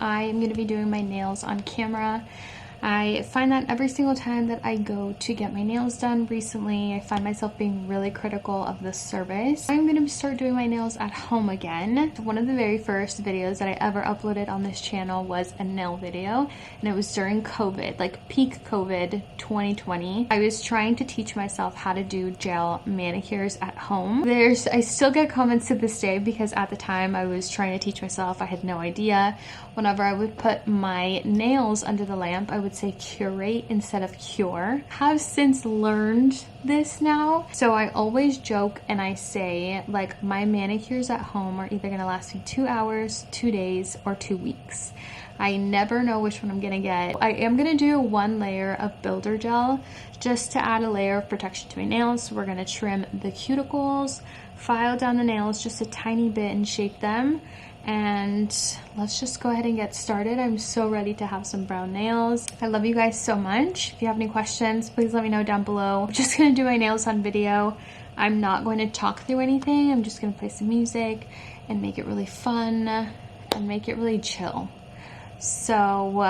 I am going to be doing my nails on camera. I find that every single time that I go to get my nails done recently, I find myself being really critical of the service. I'm going to start doing my nails at home again. One of the very first videos that I ever uploaded on this channel was a nail video, and it was during COVID, like peak COVID 2020. I was trying to teach myself how to do gel manicures at home. I still get comments to this day because at the time I was trying to teach myself, I had no idea. Whenever I would put my nails under the lamp, I would say curate instead of cure. I have since learned this now, so I always joke and I say, like, my manicures at home are either gonna last me 2 hours, 2 days, or 2 weeks. I never know which one I'm gonna get. I am gonna do 1 layer of Builder Gel just to add a layer of protection to my nails. So we're gonna trim the cuticles, file down the nails just a tiny bit and shape them. And let's just go ahead and get started. I'm so ready to have some brown nails. I love you guys so much. If you have any questions, please let me know down below. I'm just gonna do my nails on video. I'm not going to talk through anything. I'm just gonna play some music and make it really fun and make it really chill. So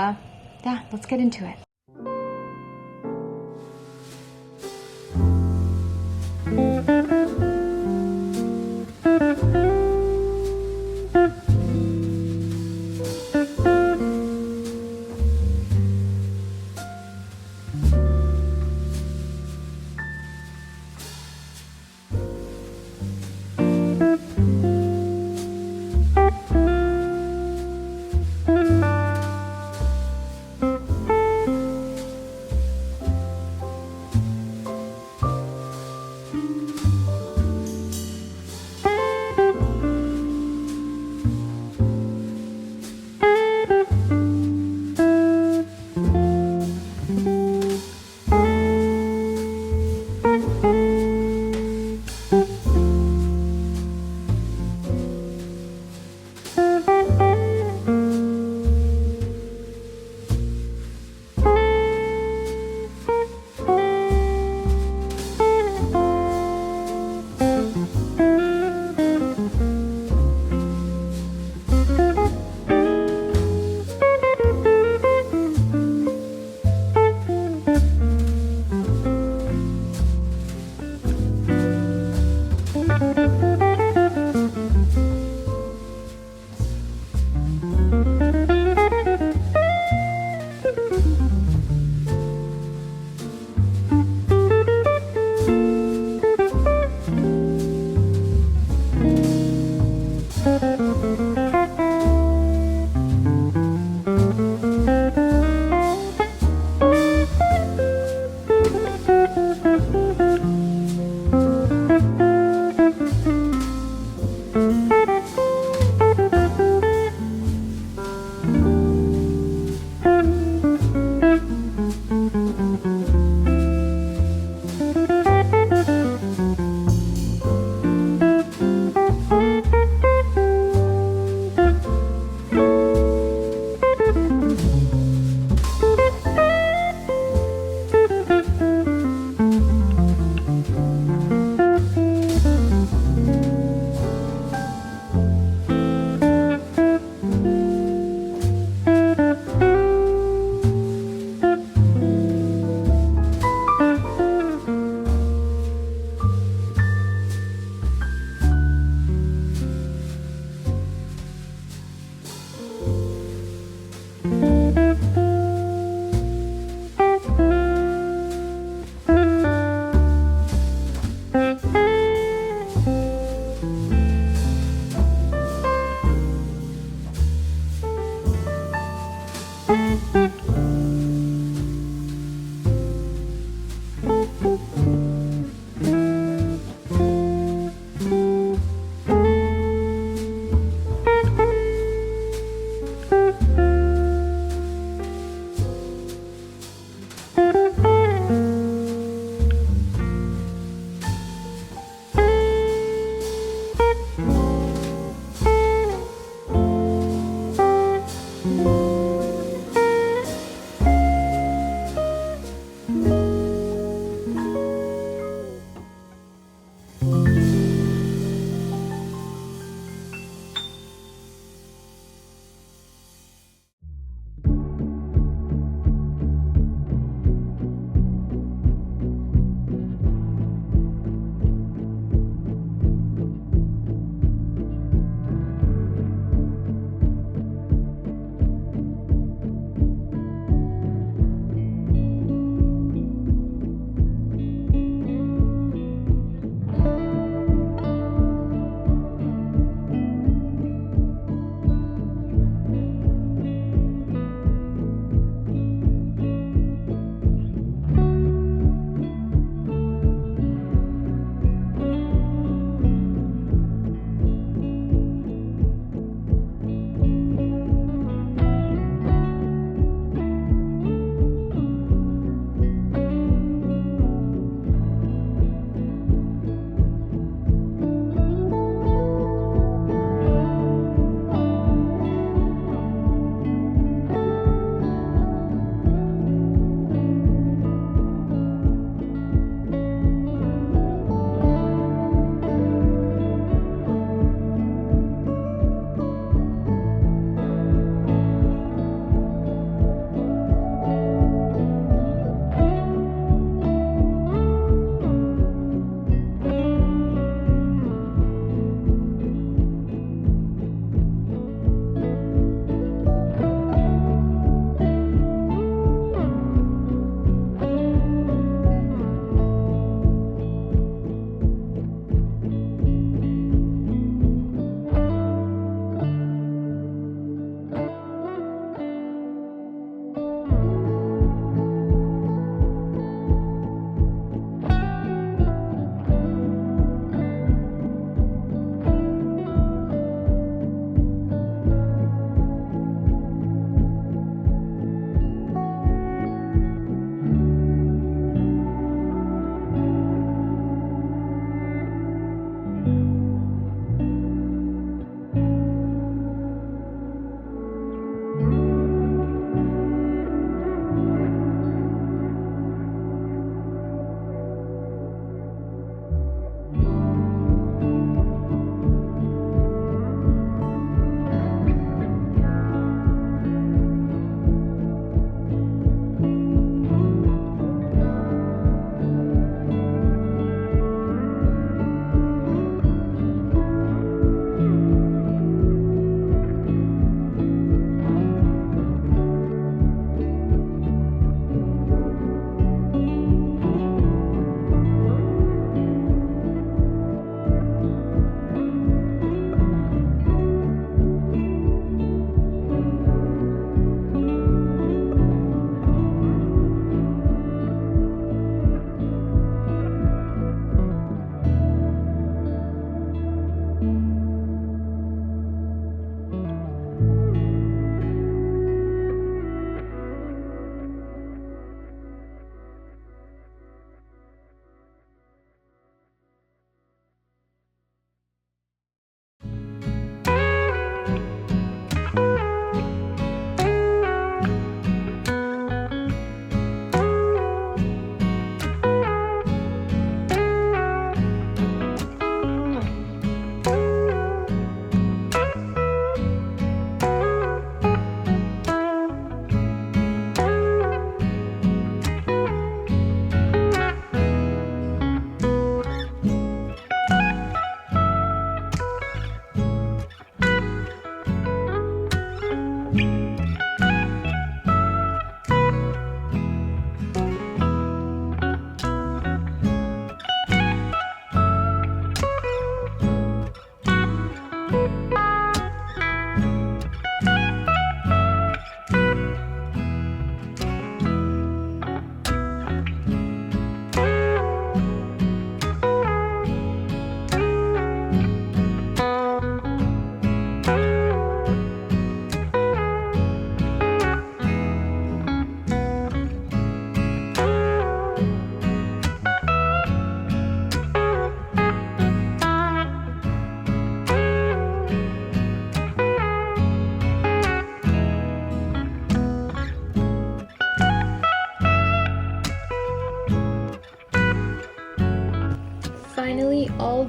yeah, let's get into it.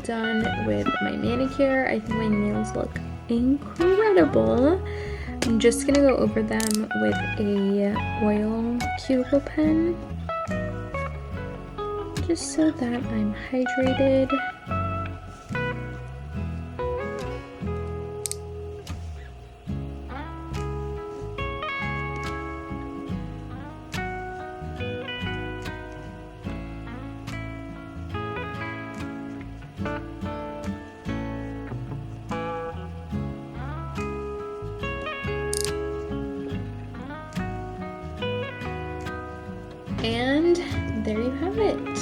done with my manicure. I think my nails look incredible. I'm just gonna go over them with a oil cuticle pen, just so that I'm hydrated. And there you have it.